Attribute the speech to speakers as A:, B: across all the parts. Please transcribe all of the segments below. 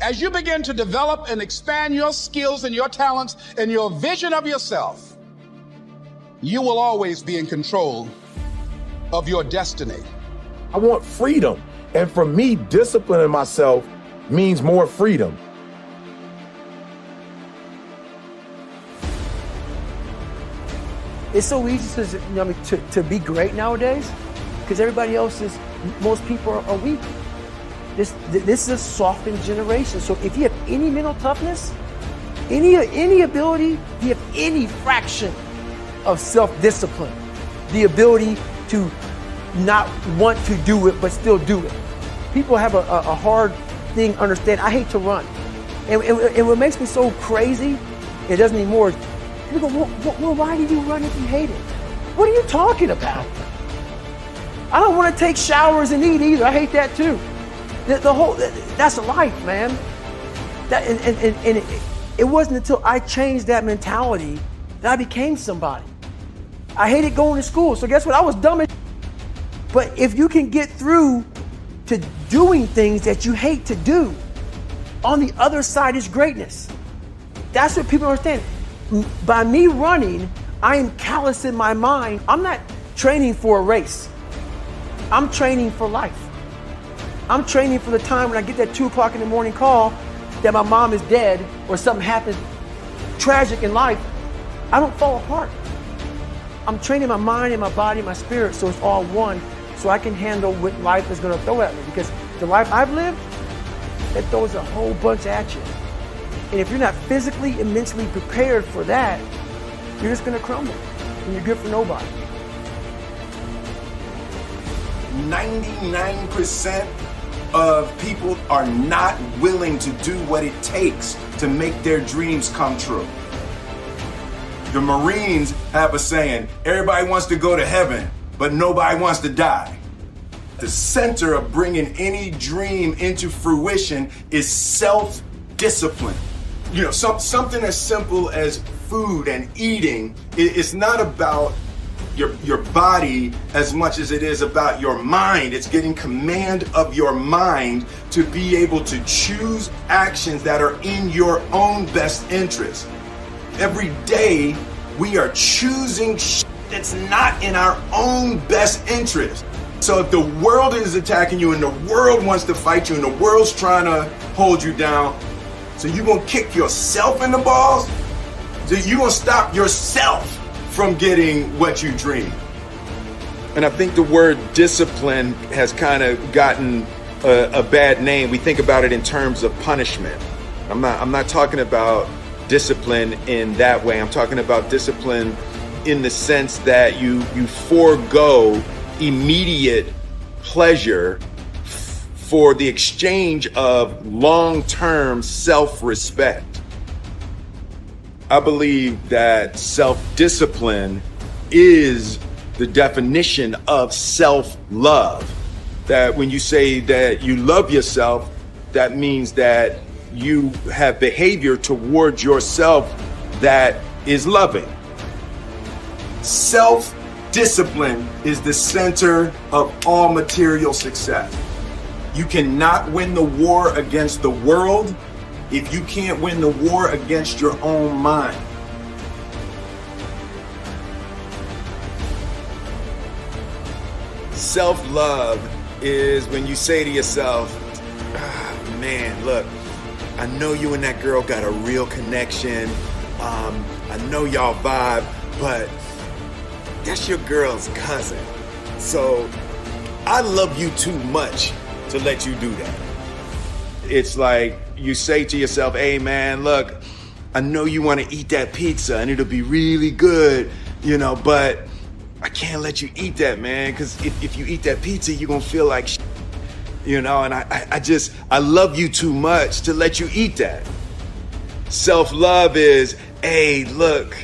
A: As you begin to develop and expand your skills and your talents and your vision of yourself, you will always be in control of your destiny.
B: I want freedom. And for me, disciplining myself means more freedom.
C: It's so easy to be great nowadays because everybody else is, most people are weak. This is a softened generation. So if you have any mental toughness, any ability, if you have any fraction of self-discipline, the ability to not want to do it but still do it. People have a hard thing understand. I hate to run. And what makes me so crazy, it doesn't anymore, people go, well, why do you run if you hate it? What are you talking about? I don't want to take showers and eat either. I hate that too. That's life, man. It wasn't until I changed that mentality that I became somebody. I hated going to school, so guess what? I was dumb as shit. But if you can get through to doing things that you hate to do, on the other side is greatness. That's what people understand. By me running, I am callous in my mind. I'm not training for a race. I'm training for life. I'm training for the time when I get that 2 o'clock in the morning call that my mom is dead or something happened tragic in life. I don't fall apart. I'm training my mind and my body and my spirit so it's all one, so I can handle what life is going to throw at me. Because the life I've lived, it throws a whole bunch at you. And if you're not physically and mentally prepared for that, you're just going to crumble and you're good for nobody.
D: 99% of people are not willing to do what it takes to make their dreams come true. The Marines have a saying, everybody wants to go to heaven, but nobody wants to die. The center of bringing any dream into fruition is self-discipline. You know, something as simple as food and eating, it's not about your body as much as it is about your mind. It's getting command of your mind to be able to choose actions that are in your own best interest. Every day we are choosing that's not in our own best interest. So if the world is attacking you and the world wants to fight you and the world's trying to hold you down, so you gonna kick yourself in the balls? So you gonna stop yourself from getting what you dream?
E: And I think the word discipline has kind of gotten a bad name. We think about it in terms of punishment. I'm not talking about discipline in that way. I'm talking about discipline in the sense that you forego immediate pleasure for the exchange of long-term self-respect. I believe that self-discipline is the definition of self-love. That when you say that you love yourself, that means that you have behavior towards yourself that is loving.
D: Self-discipline is the center of all material success. You cannot win the war against the world if you can't win the war against your own mind.
E: Self-love is when you say to yourself, man, look, I know you and that girl got a real connection. I know y'all vibe, but that's your girl's cousin. So I love you too much to let you do that. It's like you say to yourself, hey man, look, I know you want to eat that pizza and it'll be really good, you know, but I can't let you eat that, man, because if you eat that pizza, you're going to feel like shit, you know, and I love you too much to let you eat that. Self-love is, hey, look,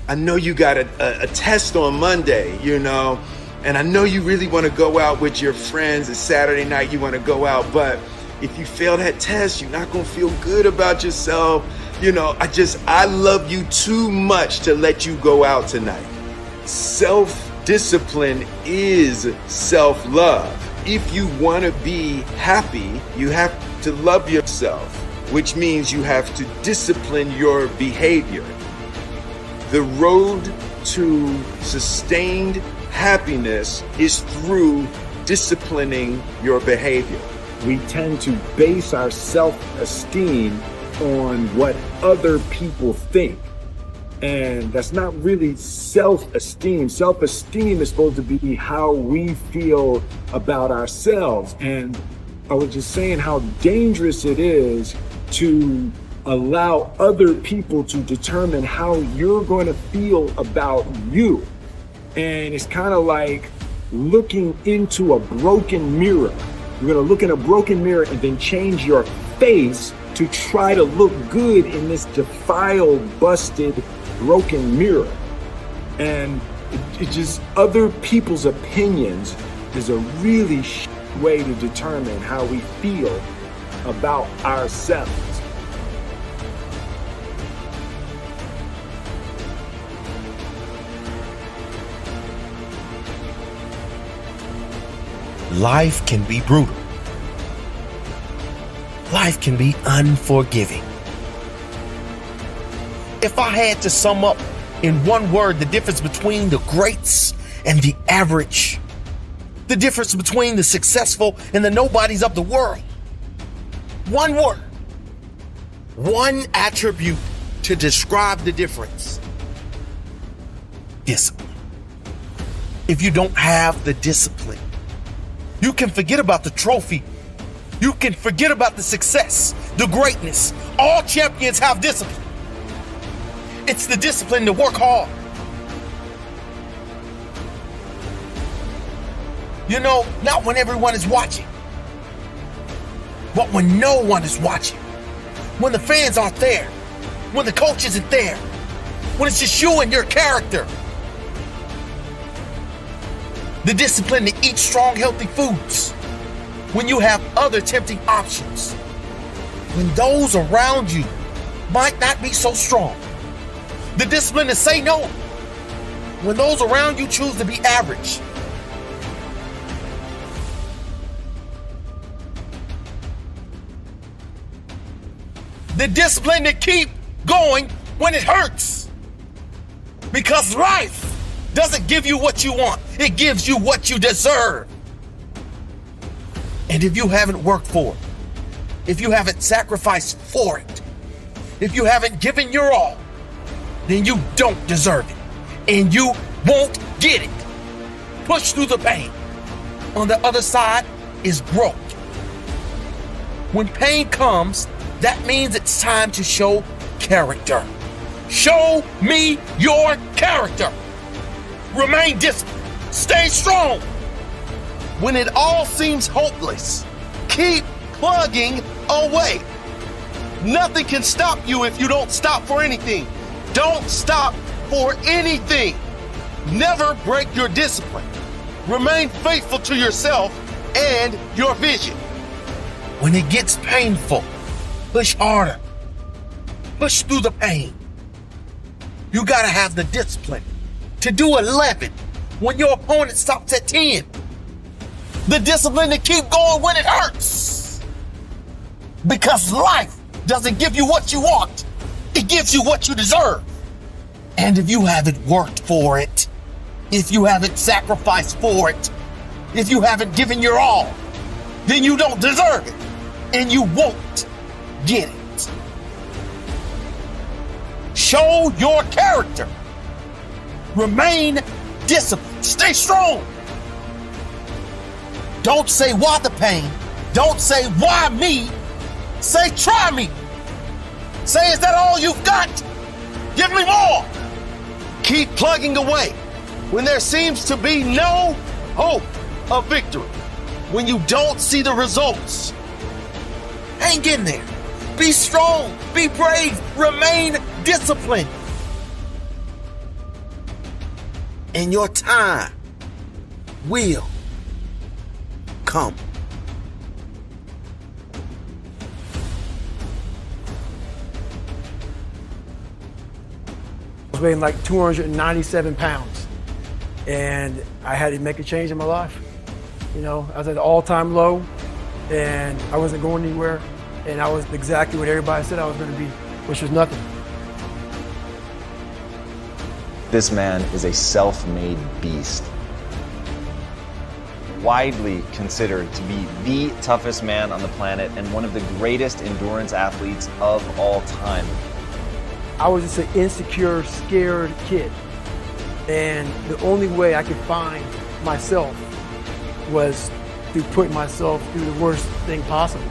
E: I know you got a test on Monday, you know, and I know you really want to go out with your friends. It's Saturday night, you want to go out, but if you fail that test, you're not going to feel good about yourself. You know, I love you too much to let you go out tonight. Self-discipline is self-love. If you want to be happy, you have to love yourself, which means you have to discipline your behavior. The road to sustained happiness is through disciplining your behavior.
B: We tend to base our self-esteem on what other people think. And that's not really self-esteem. Self-esteem is supposed to be how we feel about ourselves. And I was just saying how dangerous it is to allow other people to determine how you're going to feel about you. And it's kind of like looking into a broken mirror. You're going to look in a broken mirror and then change your face to try to look good in this defiled, busted, broken mirror. And it just, other people's opinions is a really way to determine how we feel about ourselves.
F: Life can be brutal. Life can be unforgiving. If I had to sum up in one word the difference between the greats and the average, the difference between the successful and the nobodies of the world, one word, one attribute to describe the difference: discipline. If you don't have the discipline, you can forget about the trophy. You can forget about the success, the greatness. All champions have discipline. It's the discipline to work hard. You know, not when everyone is watching, but when no one is watching. When the fans aren't there. When the coach isn't there. When it's just you and your character. The discipline to eat strong, healthy foods when you have other tempting options. When those around you might not be so strong. The discipline to say no when those around you choose to be average. The discipline to keep going when it hurts. Because life doesn't give you what you want. It gives you what you deserve. And if you haven't worked for it, if you haven't sacrificed for it, if you haven't given your all, then you don't deserve it. And you won't get it. Push through the pain. On the other side is growth. When pain comes, that means it's time to show character. Show me your character. Remain disciplined. Stay strong. When it all seems hopeless, keep plugging away. Nothing can stop you if you don't stop for anything. Don't stop for anything. Never break your discipline. Remain faithful to yourself and your vision. When it gets painful, push harder. Push through the pain. You gotta have the discipline to do 11 when your opponent stops at 10. The discipline to keep going when it hurts. Because life doesn't give you what you want. It gives you what you deserve. And if you haven't worked for it, if you haven't sacrificed for it, if you haven't given your all, then you don't deserve it. And you won't get it. Show your character. Remain disciplined. Stay strong. Don't say why the pain. Don't say why me. Say try me. Say, is that all you've got? Give me more. Keep plugging away when there seems to be no hope of victory. When you don't see the results. Hang in there. Be strong. Be brave. Remain disciplined. And your time will come.
C: I was weighing like 297 pounds, and I had to make a change in my life. You know, I was at an all-time low, and I wasn't going anywhere, and I was exactly what everybody said I was going to be, which was nothing.
G: This man is a self-made beast. Widely considered to be the toughest man on the planet and one of the greatest endurance athletes of all time.
C: I was just an insecure, scared kid. And the only way I could find myself was through putting myself through the worst thing possible.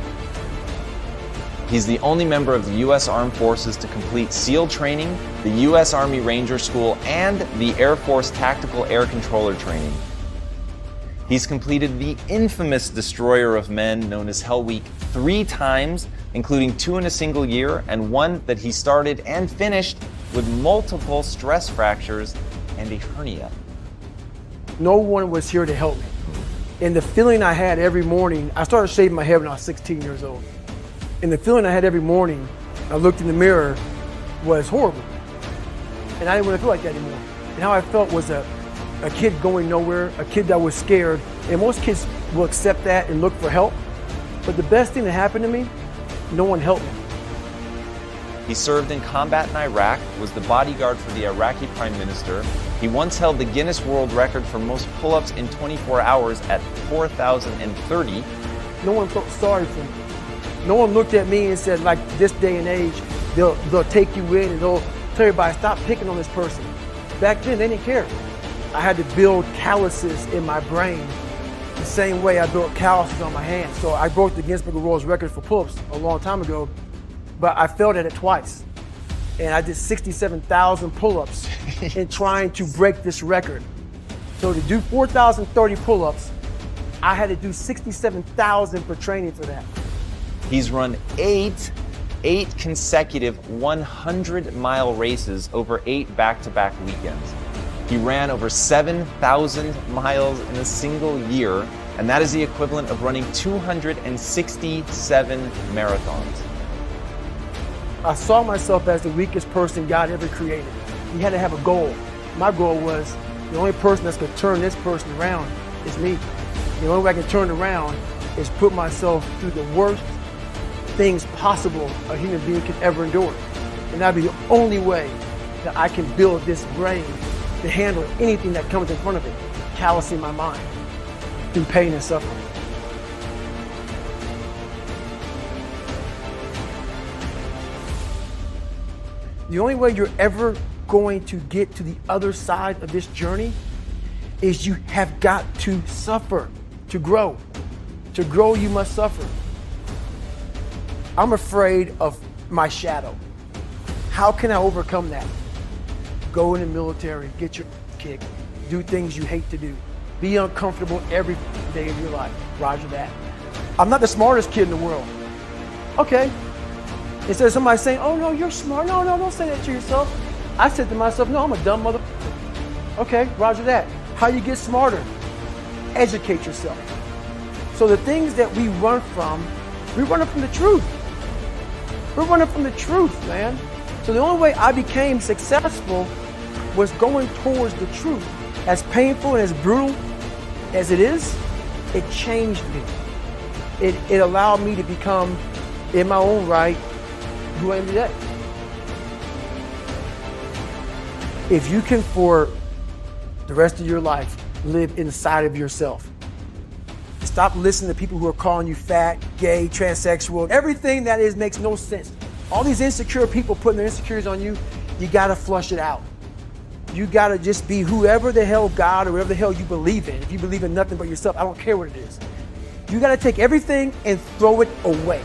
G: He's the only member of the U.S. Armed Forces to complete SEAL training, the U.S. Army Ranger School, and the Air Force Tactical Air Controller training. He's completed the infamous Destroyer of Men known as Hell Week 3 times, including 2 in a single year, and one that he started and finished with multiple stress fractures and a hernia.
C: No one was here to help me. And the feeling I had every morning, I started shaving my head when I was 16 years old. And the feeling I had every morning, I looked in the mirror, was horrible. And I didn't want to feel like that anymore. And how I felt was a kid going nowhere, a kid that was scared. And most kids will accept that and look for help. But the best thing that happened to me, no one helped me.
G: He served in combat in Iraq, was the bodyguard for the Iraqi Prime Minister. He once held the Guinness World Record for most pull-ups in 24 hours at 4,030.
C: No one felt sorry for me. No one looked at me and said, like this day and age, they'll take you in and they'll tell everybody, stop picking on this person. Back then, they didn't care. I had to build calluses in my brain the same way I built calluses on my hands. So I broke the Guinness Book of World Records for pull-ups a long time ago, but I failed at it twice. And I did 67,000 pull-ups in trying to break this record. So to do 4,030 pull-ups, I had to do 67,000 for training for that.
G: He's run eight consecutive 100-mile races over 8 back-to-back weekends. He ran over 7,000 miles in a single year, and that is the equivalent of running 267 marathons.
C: I saw myself as the weakest person God ever created. He had to have a goal. My goal was the only person that's going to turn this person around is me. The only way I can turn around is put myself through the worst things possible a human being could ever endure. And that'd be the only way that I can build this brain to handle anything that comes in front of it, callousing my mind through pain and suffering. The only way you're ever going to get to the other side of this journey is you have got to suffer to grow. To grow, you must suffer. I'm afraid of my shadow. How can I overcome that? Go in the military, get your kick, do things you hate to do. Be uncomfortable every day of your life. Roger that. I'm not the smartest kid in the world. Okay. Instead of somebody saying, oh no, you're smart. No, don't say that to yourself. I said to myself, no, I'm a dumb mother. Okay, roger that. How you get smarter? Educate yourself. So the things that we run from the truth. We're running from the truth, man. So the only way I became successful was going towards the truth. As painful and as brutal as it is, it changed me. It allowed me to become, in my own right, who I am today. If you can, for the rest of your life, live inside of yourself, stop listening to people who are calling you fat, gay, transsexual. Everything that is makes no sense. All these insecure people putting their insecurities on you, you gotta flush it out. You gotta just be whoever the hell God or whatever the hell you believe in. If you believe in nothing but yourself, I don't care what it is. You gotta take everything and throw it away.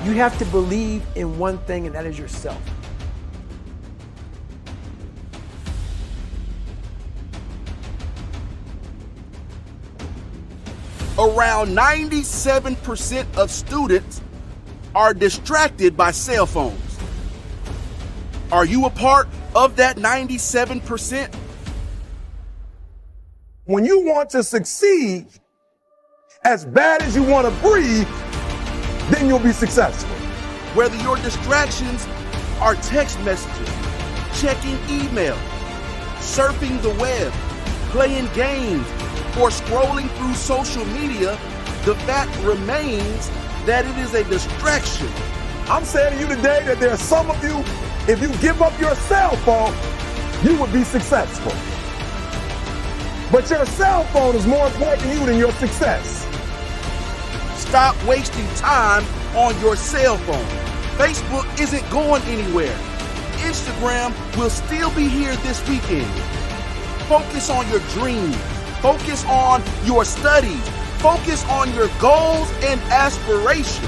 C: You have to believe in one thing, and that is yourself.
H: Around 97% of students are distracted by cell phones. Are you a part of that 97%?
I: When you want to succeed as bad as you want to breathe, then you'll be successful.
H: Whether your distractions are text messages, checking email, surfing the web, playing games, or scrolling through social media, The fact remains that it is a distraction.
I: I'm saying to you today that there are some of you, if you give up your cell phone, you would be successful. But your cell phone is more important to you than your success.
H: Stop wasting time on your cell phone. Facebook isn't going anywhere. Instagram will still be here this weekend. Focus on your dreams. Focus on your studies. Focus on your goals and aspirations.